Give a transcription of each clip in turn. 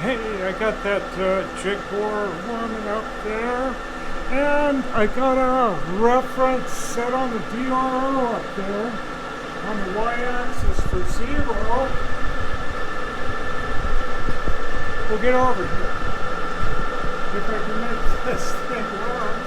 Hey, I got that jig borer warming up there, and I got a reference set on the DRO up there on the y-axis for 0. We'll get over here if I can make this thing work.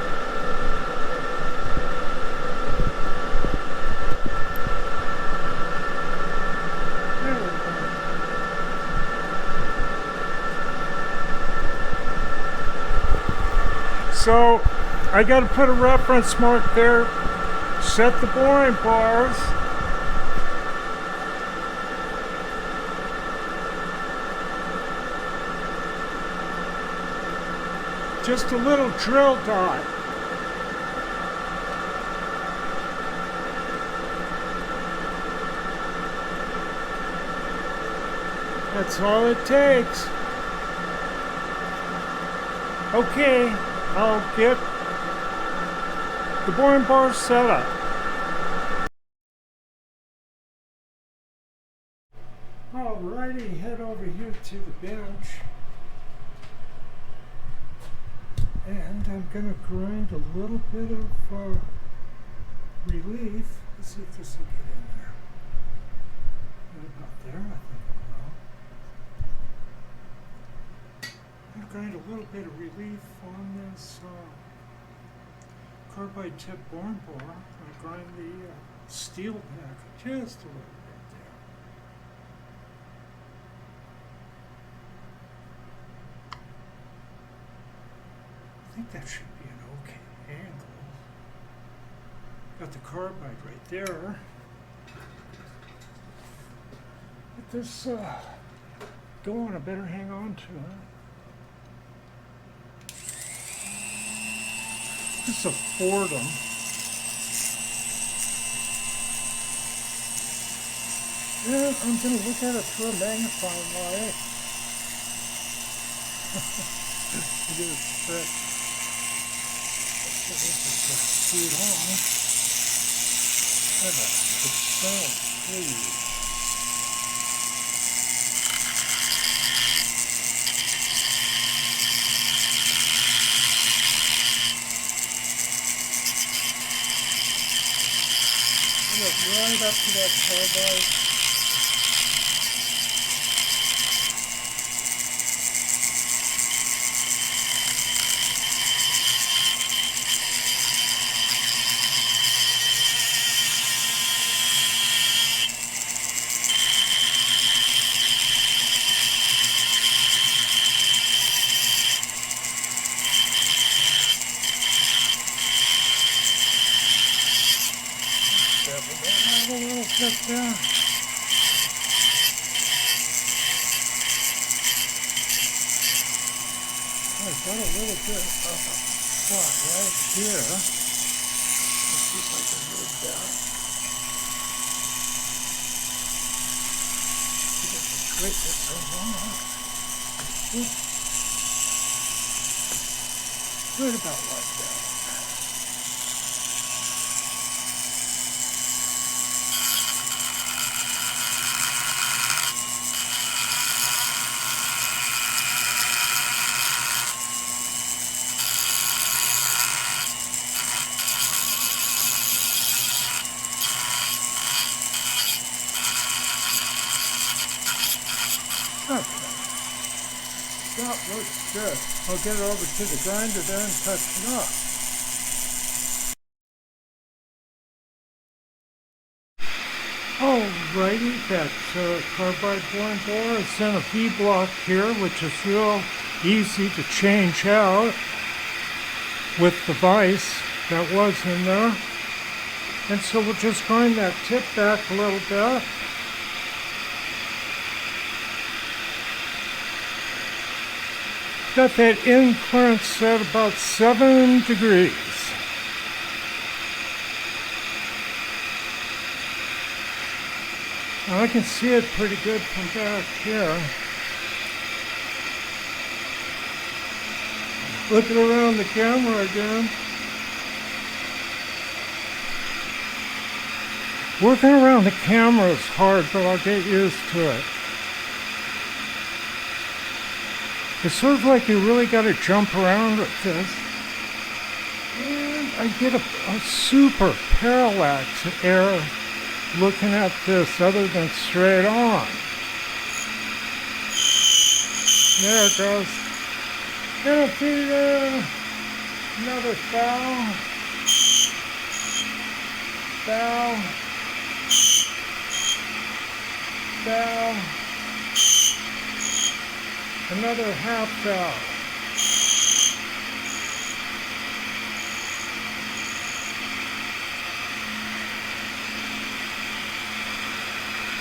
So I got to put a reference mark there, set the boring bars. Just a little drill dot. That's all it takes. Okay. I'll get the boring bar set up. Alrighty, head over here to the bench. And I'm going to grind a little bit of relief. Let's see if this will get in there. Right about there, I think it will. I'm going to grind a little bit of relief on this carbide tip boring bar. I'm going to grind the steel back just a little bit there. I think that should be an okay angle. Got the carbide right there. Get this going, I better hang on to it. This is a Fordham. Yeah, I'm going to look at it through a magnifying light. Look at this trick. Let's see it on. Have a smell, please. Right up to that carbide. A little bit there. I've got a little bit of a spot right here. Let's see if I can move that. See if I can straighten this around. Right about like that. Okay, that looks good. I'll get it over to the grinder there and touch it up. Alrighty, that carbide boring bore is in a V-block here, which is real easy to change out with the vise that was in there. And so we'll just grind that tip back a little bit. Got that in clearance at about 7 degrees. Now I can see it pretty good from back here. Looking around the camera again. Working around the camera is hard, but I'll get used to it. It's sort of like you really got to jump around with this. And I get a super parallax error looking at this other than straight on. There it goes. Gonna feed another foul. Foul. Foul. Another half foul.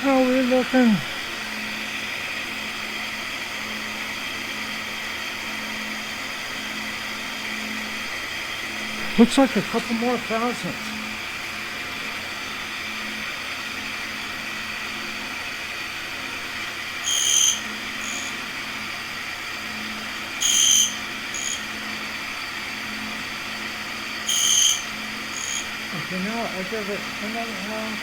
How are we looking? Looks like a couple more thousands. Okay, now I give it another half.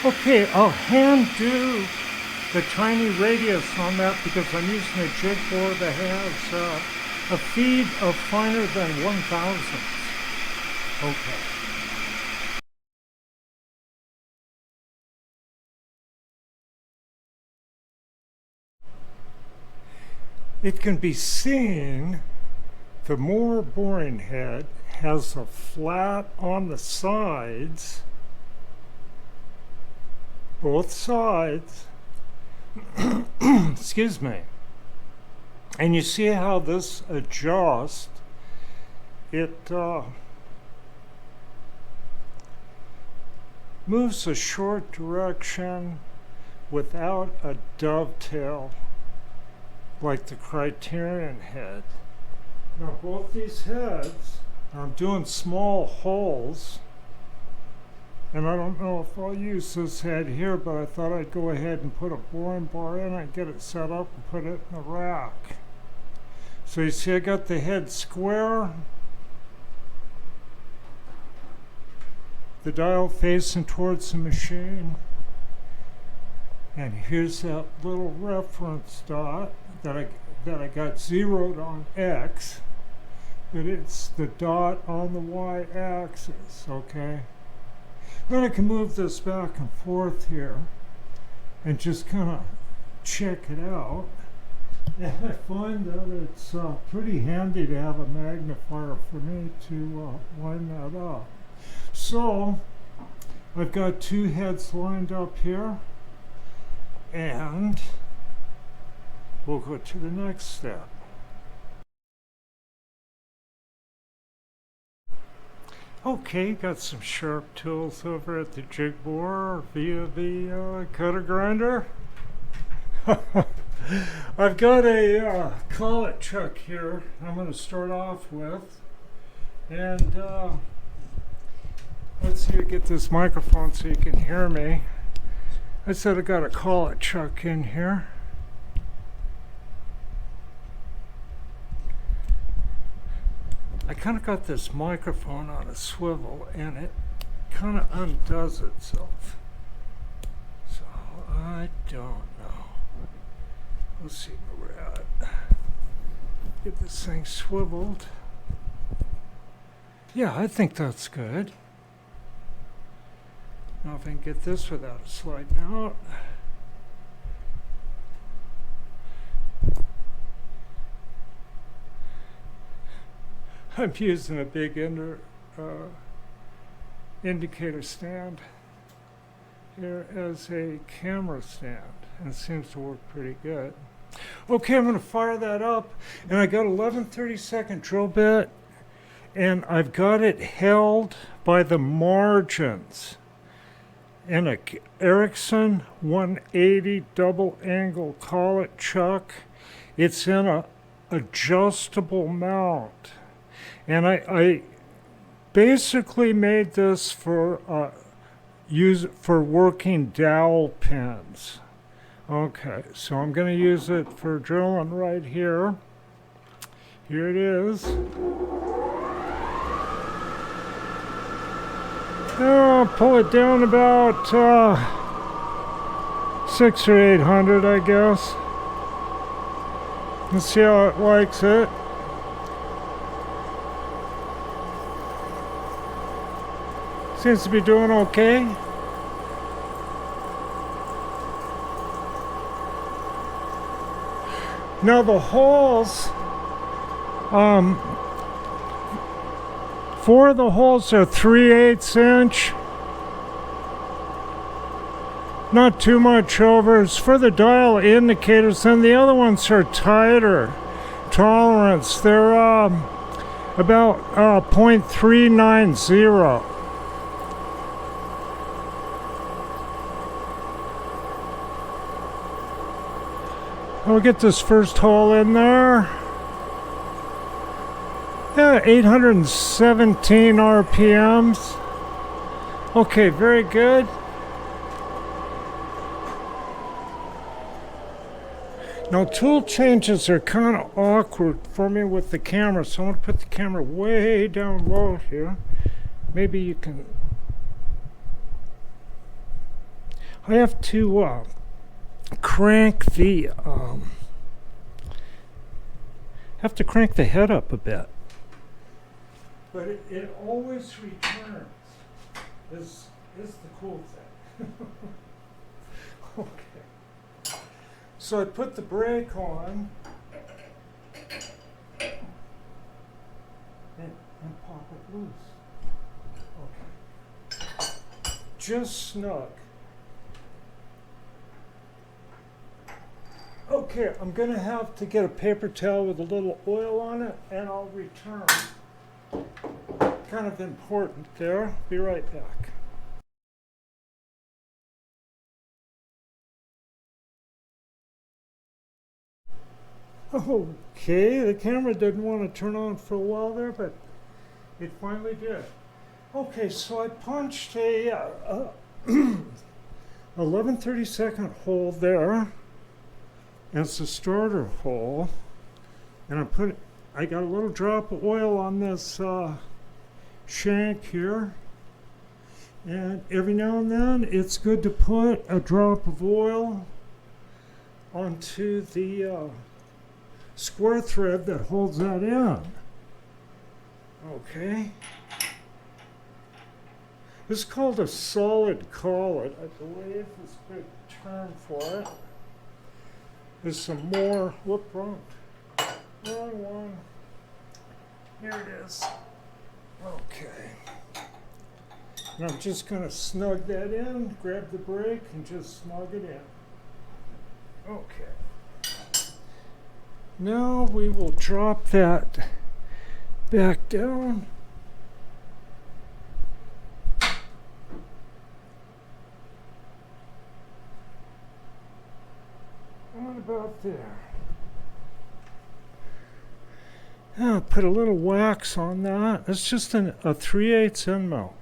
Okay, I'll hand do the tiny radius on that because I'm using a jig borer that has a feed of finer than 1,000. Okay. It can be seen the Moore boring head has a flat on the sides, both sides, excuse me, and you see how this adjusts. It moves a short direction without a dovetail like the Criterion head. Now both these heads, I'm doing small holes, and I don't know if I'll use this head here, but I thought I'd go ahead and put a boring bar in and get it set up and put it in the rack. So you see I got the head square, the dial facing towards the machine, and here's that little reference dot that I got zeroed on X, but it's the dot on the Y-axis, okay? Then I can move this back and forth here and just kind of check it out. And I find that it's pretty handy to have a magnifier for me to line that up. So I've got two heads lined up here, and we'll go to the next step. Okay, got some sharp tools over at the jig borer via the cutter grinder. I've got a collet chuck here I'm going to start off with, and let's see, get this microphone so you can hear me. I said I got a collet chuck in here. I kind of got this microphone on a swivel and it kind of undoes itself. So I don't know. Let's see where we're at. Get this thing swiveled. Yeah, I think that's good. Now if I can get this without sliding out. I'm using a big indicator stand here as a camera stand, and it seems to work pretty good. Okay, I'm going to fire that up, and I got 11/32 drill bit, and I've got it held by the margins in a Ericsson 180 double angle collet chuck. It's in a adjustable mount. And I basically made this for use it for working dowel pins. Okay, so I'm going to use it for drilling right here. Here it is. I'll pull it down about 600 or 800, I guess. Let's see how it likes it. Seems to be doing okay. Now the holes, 4 of the holes are 3/8 inch. Not too much over. It's for the dial indicators, and the other ones are tighter tolerance. They're about 0.390. I'll get this first hole in there. Yeah, 817 RPMs. Okay, very good. Now, tool changes are kind of awkward for me with the camera, so I'm going to put the camera way down low here. Maybe you can... I have to crank the head up a bit, but it always returns is the cool thing. Okay, so I put the brake on and pop it loose. Okay, just snug. Okay, I'm going to have to get a paper towel with a little oil on it, and I'll return. Kind of important there. Be right back. Okay, the camera didn't want to turn on for a while there, but it finally did. Okay, so I punched a 11/32 hole there. That's the starter hole, and I got a little drop of oil on this shank here, and every now and then it's good to put a drop of oil onto the square thread that holds that in. Okay. This is called a solid collet, I believe is a good term for it. There's some more. Whoop, wrong one. Here it is. Okay. And I'm just going to snug that in, grab the brake, and just snug it in. Okay. Now we will drop that back down. What about there? I'll put a little wax on that. It's just a 3/8 end mill.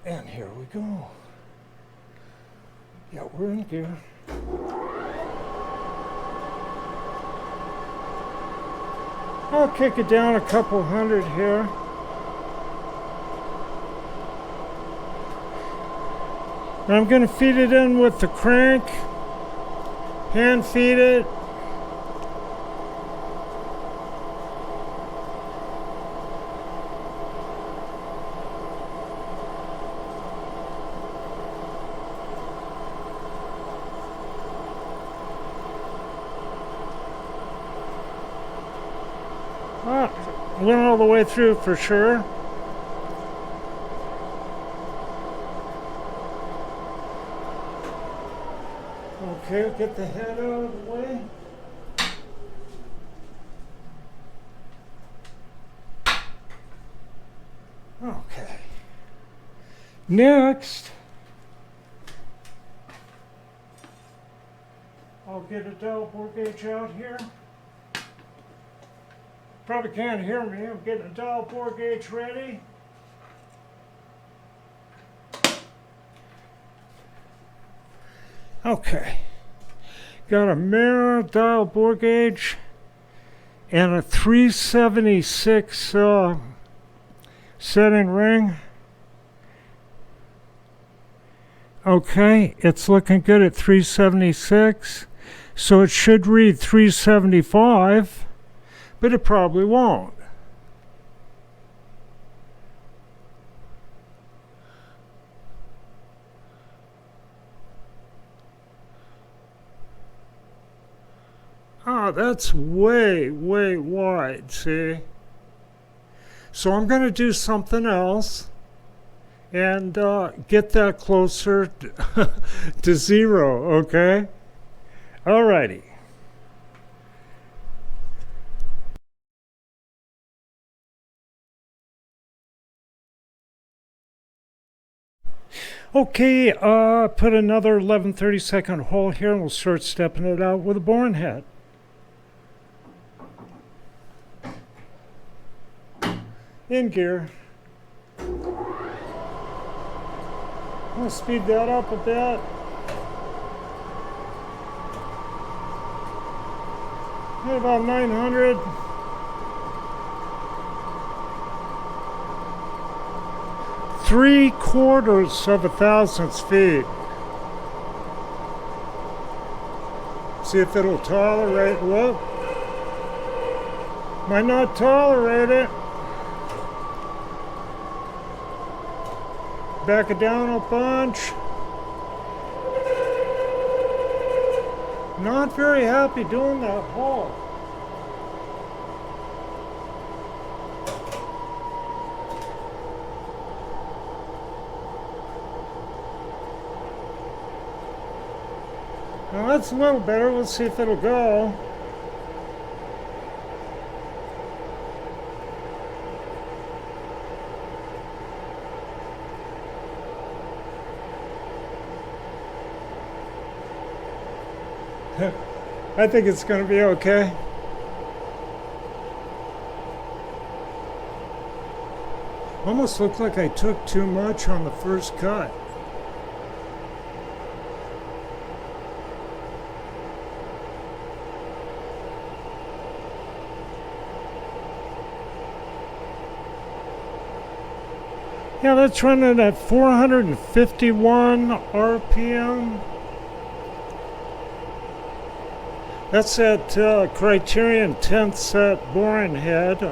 And here we go. Yeah, we're in gear. I'll kick it down a couple hundred here. And I'm going to feed it in with the crank, hand feed it. Went all the way through for sure. Okay, get the head out of the way. Okay. Next, I'll get a dial bore gauge out here. Probably can't hear me. I'm getting a dial bore gauge ready. Okay. Got a mirror, dial bore gauge, and a 376 setting ring. Okay, it's looking good at 376, so it should read 375, but it probably won't. Oh, that's way, way wide, see? So I'm going to do something else and get that closer to zero, okay? Alrighty. Okay, put another 11/32 hole here and we'll start stepping it out with a boring head. In gear. I'll speed that up a bit. At about 900. Three-quarters of a thousandths feet. See if it'll tolerate. Whoop. Might not tolerate it. Back it down a bunch. Not very happy doing that hole. Now that's a little better. Let's see if it'll go. I think it's going to be okay. Almost looked like I took too much on the first cut. Yeah, that's running at 451 RPM. That's that Criterion 10th set boring head,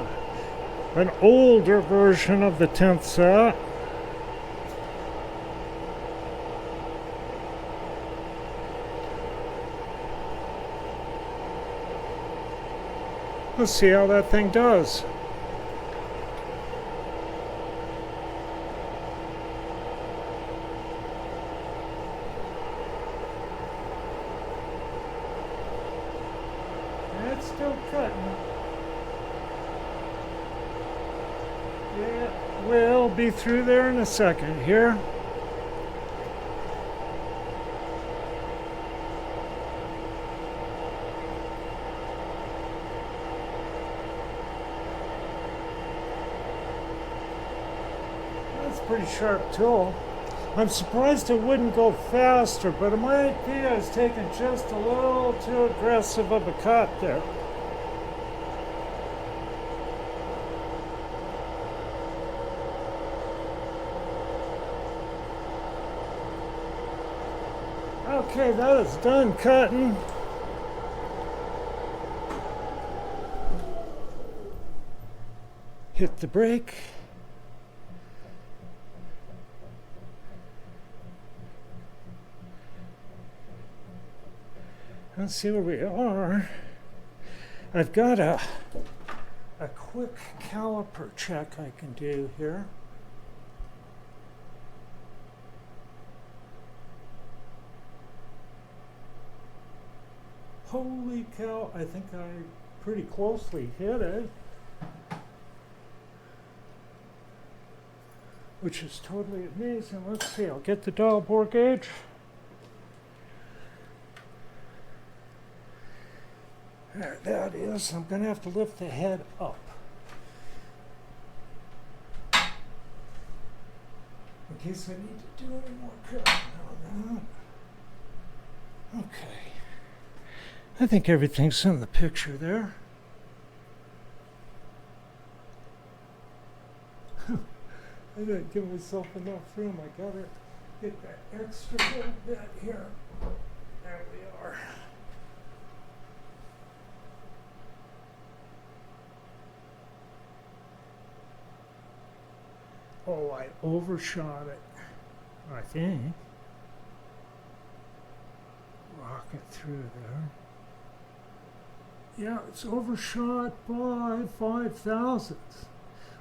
an older version of the 10th set. Let's see how that thing does. It's still cutting. Yeah, we'll be through there in a second here. That's a pretty sharp tool. I'm surprised it wouldn't go faster, but it might be I was taking just a little too aggressive of a cut there. Okay, that is done cutting. Hit the brake. Let's see where we are. I've got a quick caliper check I can do here. Holy cow, I think I pretty closely hit it. Which is totally amazing. Let's see, I'll get the dial bore gauge. There that is. I'm going to have to lift the head up. In case I need to do any more cutting on that. Okay. I think everything's in the picture there. I didn't give myself enough room. I gotta get that extra little bit here. There we are. Oh, I overshot it, I think. Rock it through there. Yeah, it's overshot by 5 thousandths.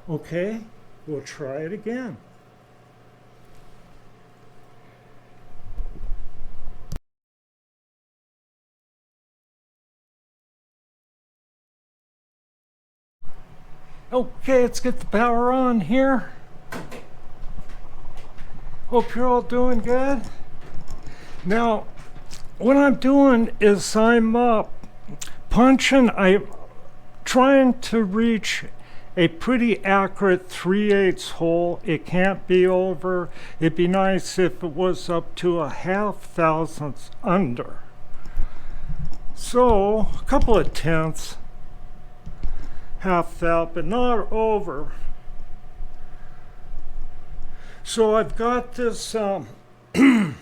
Okay, we'll try it again. Okay, let's get the power on here. Hope you're all doing good. Now, what I'm doing is I'm punching, I'm trying to reach a pretty accurate 3/8 hole. It can't be over. It'd be nice if it was up to a 1/2 thousandths under. So, a couple of tenths, half that, but not over. So I've got this 11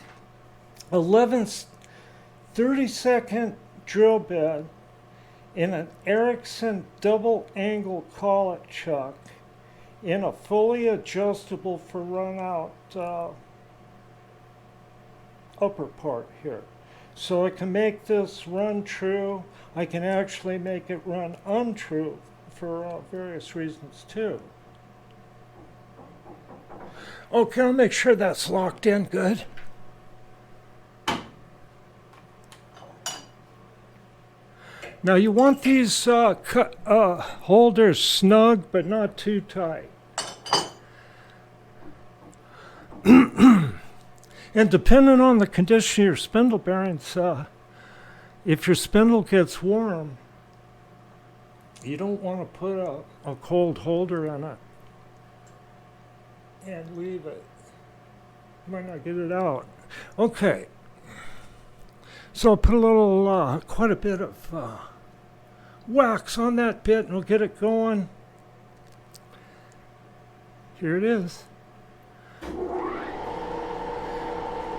30-second drill bit in an Erickson double angle collet chuck in a fully adjustable for run out upper part here. So I can make this run true. I can actually make it run untrue for various reasons too. Okay, I'll make sure that's locked in good. Now you want these holders snug, but not too tight. And depending on the condition of your spindle bearings, if your spindle gets warm, you don't want to put a cold holder on it and leave it. You might not get it out. Okay. So I'll put a little, quite a bit of wax on that bit and we'll get it going. Here it is.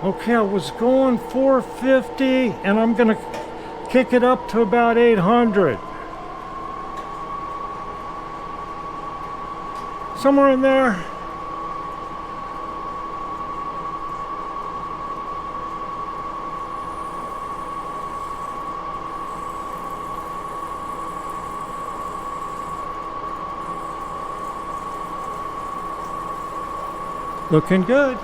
Okay, I was going 450 and I'm going to kick it up to about 800. Somewhere in there. Looking good.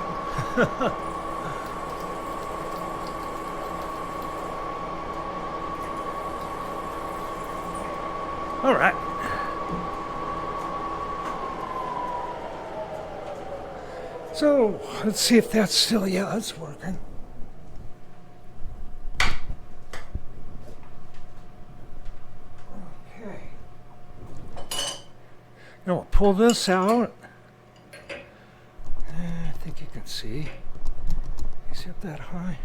All right. So let's see if that's still, yeah, that's working. Okay. Now I'll pull this out. I think you can see. Is it that high?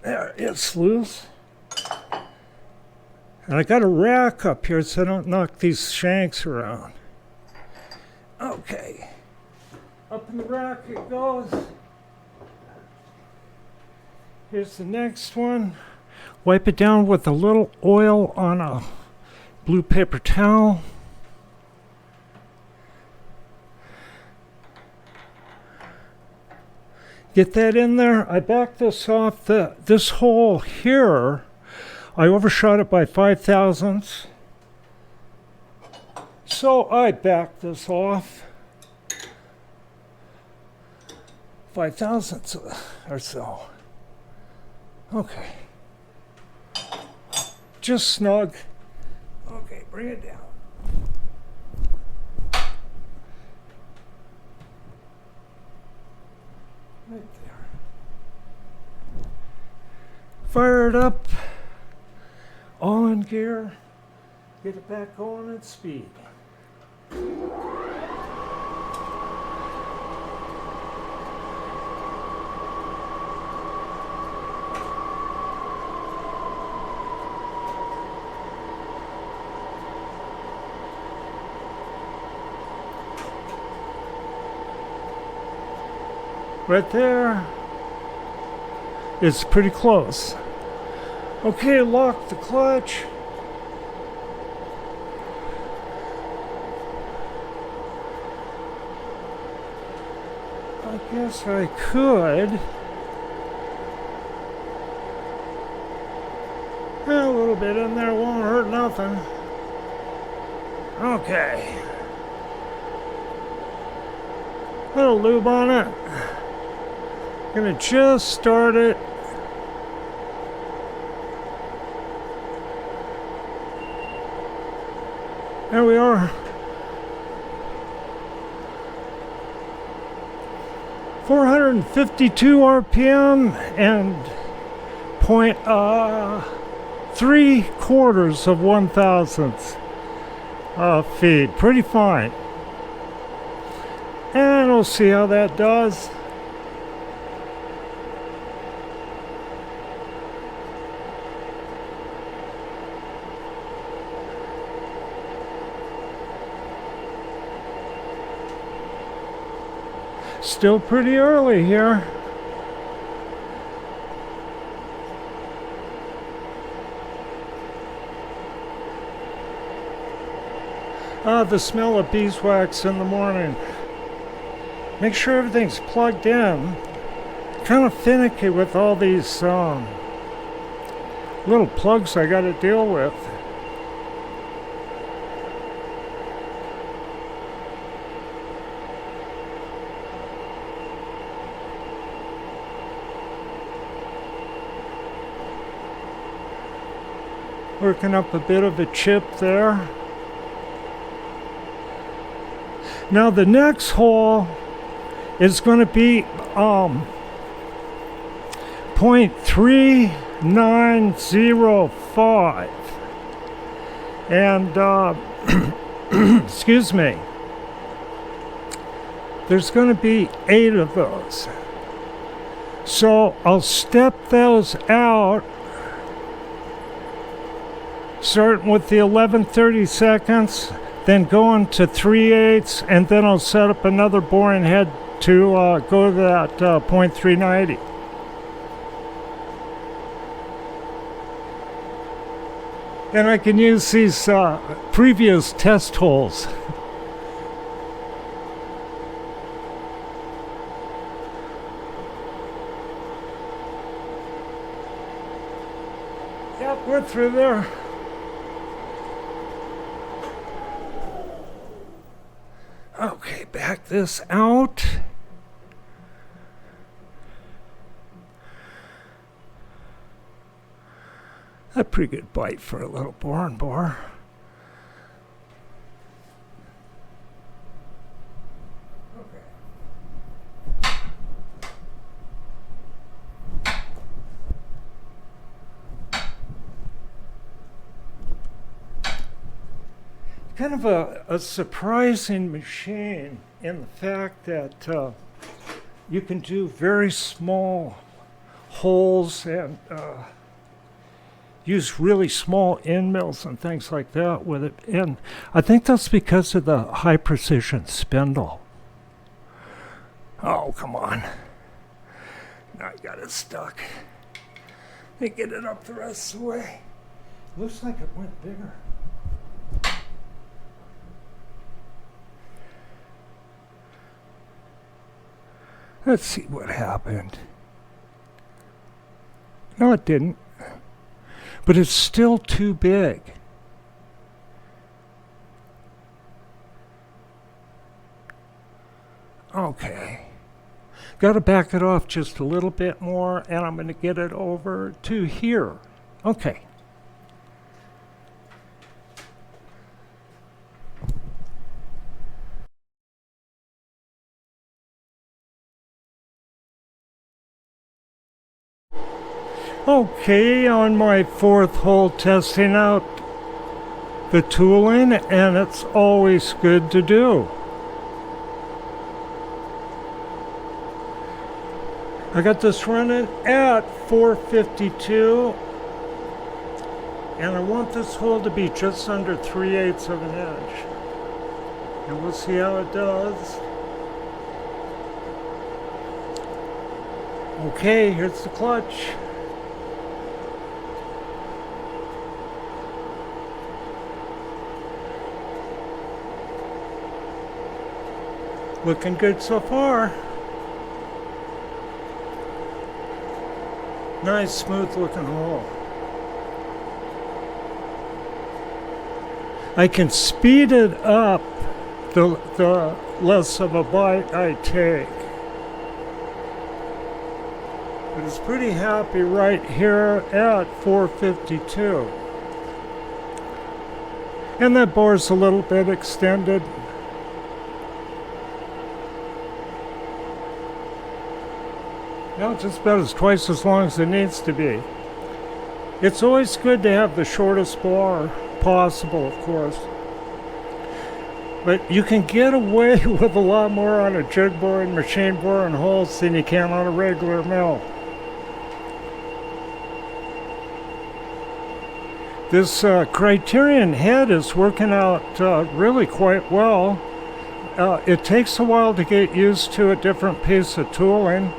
There, it's loose. And I got a rack up here so I don't knock these shanks around. Okay. Up in the rack it goes. Here's the next one. Wipe it down with a little oil on a blue paper towel. Get that in there. I backed this off. This hole here, I overshot it by 5 thousandths. So I backed this off 5 thousandths or so. Okay. Just snug. Okay, bring it down. Right there. Fire it up. All in gear. Get it back going at speed. Right there. It's pretty close. Okay, lock the clutch. I guess I could. A little bit in there won't hurt nothing. Okay. Little lube on it. Gonna just start it. There we are. 452 RPM and 0.3 of 1,000th feet. Pretty fine. And we'll see how that does. Still pretty early here. The smell of beeswax in the morning. Make sure everything's plugged in. Kind of finicky with all these little plugs I got to deal with. Working up a bit of a chip there. Now the next hole is going to be 0.3905, and excuse me, there's going to be 8 of those, so I'll step those out starting with the 11/32, then going to 3/8, and then I'll set up another boring head to go to that 0.390. And I can use these previous test holes. Yep, we're through there. Okay, back this out. A pretty good bite for a little boring bore. Kind of a surprising machine in the fact that you can do very small holes and use really small end mills and things like that with it. And I think that's because of the high precision spindle. Oh, come on. Now I got it stuck. Let me get it up the rest of the way. Looks like it went bigger. Let's see what happened. No, it didn't. But it's still too big. Okay. Got to back it off just a little bit more, and I'm going to get it over to here. Okay. Okay, on my 4th hole testing out the tooling, and it's always good to do. I got this running at 452, and I want this hole to be just under 3/8 of an inch. And we'll see how it does. Okay, here's the clutch. Looking good so far. Nice, smooth looking hole. I can speed it up the less of a bite I take. But it's pretty happy right here at 452. And that bore's a little bit extended. Now just about as twice as long as it needs to be. It's always good to have the shortest bore possible, of course. But you can get away with a lot more on a jig boring, machine boring holes than you can on a regular mill. This Criterion head is working out really quite well. It takes a while to get used to a different piece of tooling,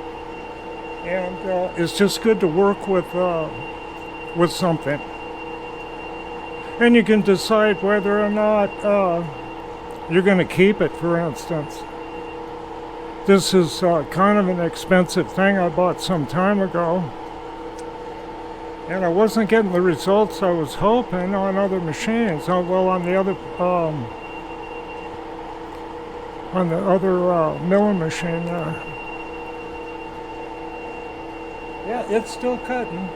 and it's just good to work with something. And you can decide whether or not you're going to keep it, for instance. This is kind of an expensive thing I bought some time ago. And I wasn't getting the results I was hoping on other machines. Well, on the other milling machine there. Yeah, it's still cutting.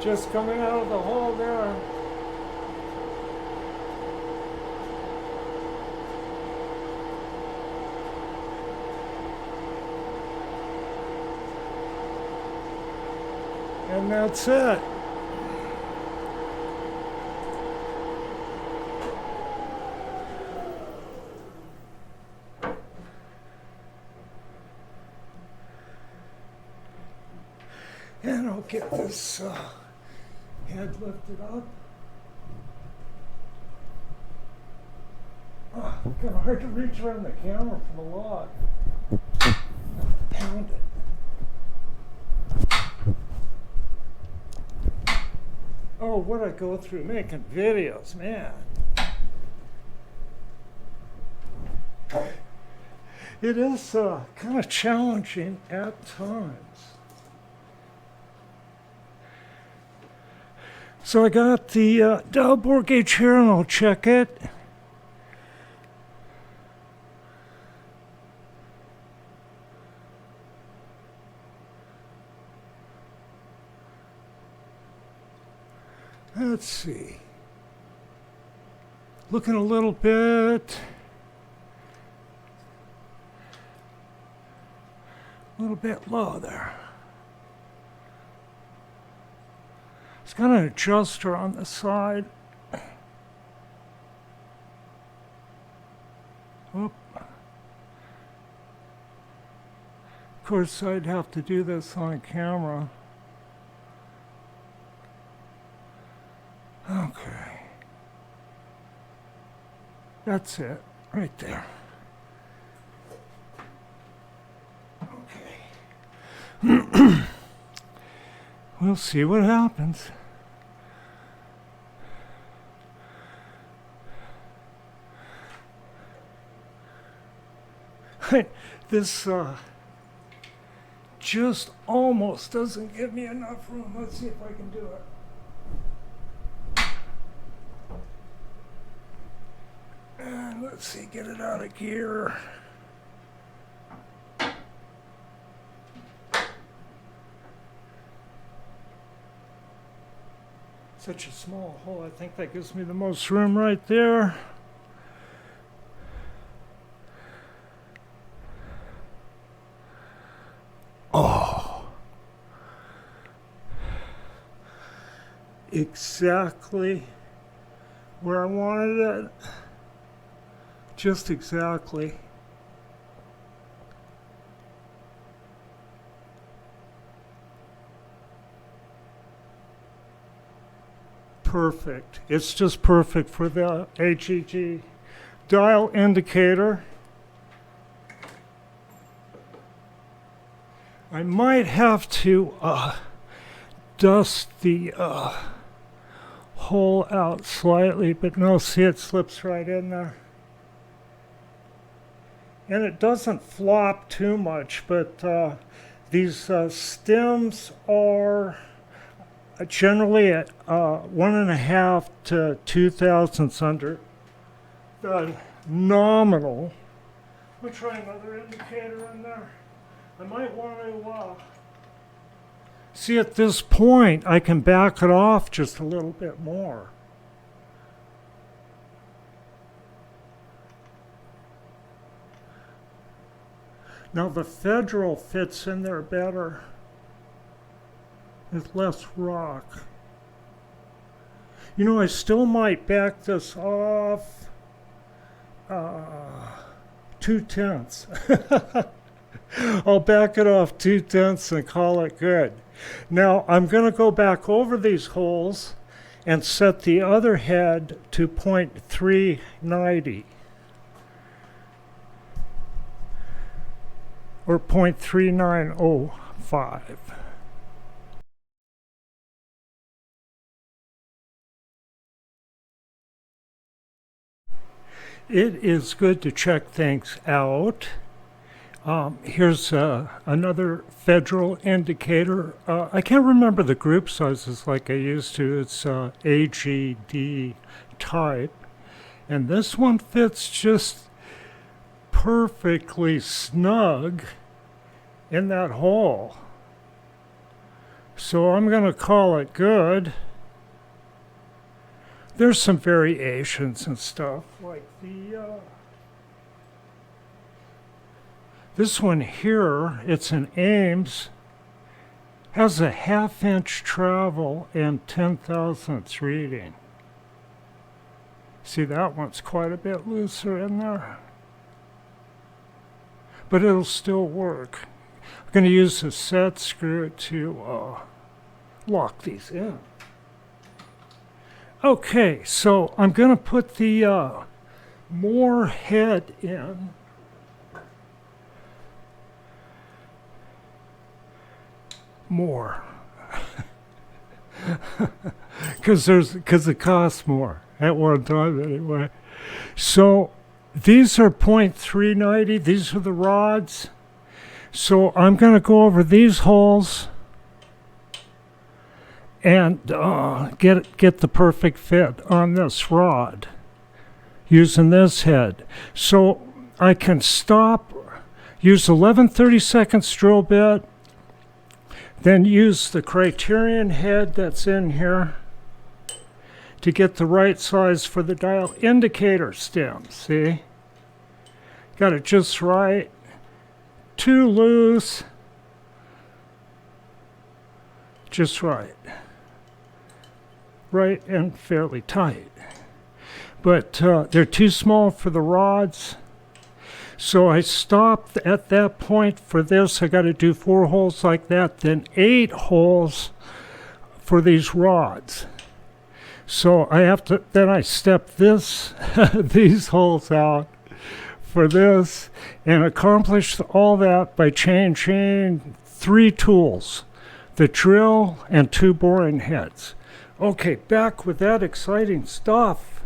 Just coming out of the hole there. And that's it. And I'll get this head lifted up. Oh, kind of hard to reach around the camera from a lot. Pound it. Oh, what I go through making videos, man. It is kind of challenging at times. So I got the dial bore gauge here, and I'll check it. Let's see. Looking a little bit low there. It's got an adjuster on the side. Oop. Of course, I'd have to do this on camera. Okay. That's it, right there. Okay. We'll see what happens. This just almost doesn't give me enough room. Let's see if I can do it. And let's see, get it out of gear. Such a small hole. I think that gives me the most room right there. Oh, exactly where I wanted it. Just exactly. perfect. It's just perfect for the HEG dial indicator. I might have to dust the hole out slightly, but no, see, it slips right in there. And it doesn't flop too much, but these stems are generally at 1.5 to 2 thousandths under the nominal. I'll try another indicator in there. I might want to see, at this point I can back it off just a little bit more. Now the Federal fits in there better with less rock. You know, I still might back this off 2/10. I'll back it off 2/10 and call it good. Now I'm going to go back over these holes and set the other head to 0.390 or 0.3905. It is good to check things out. Here's another Federal indicator. I can't remember the group sizes like I used to. It's AGD type. And this one fits just perfectly snug in that hole. So I'm going to call it good. There's some variations and stuff, like this one here, it's an Ames, has a 1/2 inch travel and 10 thousandths reading. See, that one's quite a bit looser in there, but it'll still work. I'm going to use a set screw to lock these in. Okay, so I'm going to put the Moore head in. More. Because it costs more at one time anyway. So these are 0.390. These are the rods. So I'm going to go over these holes and get the perfect fit on this rod using this head. So I can stop, use 11/32 drill bit, then use the Criterion head that's in here to get the right size for the dial indicator stem. See? Got it just right. Too loose. Just right. Right and fairly tight. But they're too small for the rods. So I stopped at that point for this. I got to do 4 holes like that, then 8 holes for these rods. So I have to, then I step this, these holes out for this, and accomplish all that by changing 3 tools, the drill and 2 boring heads. Okay, back with that exciting stuff.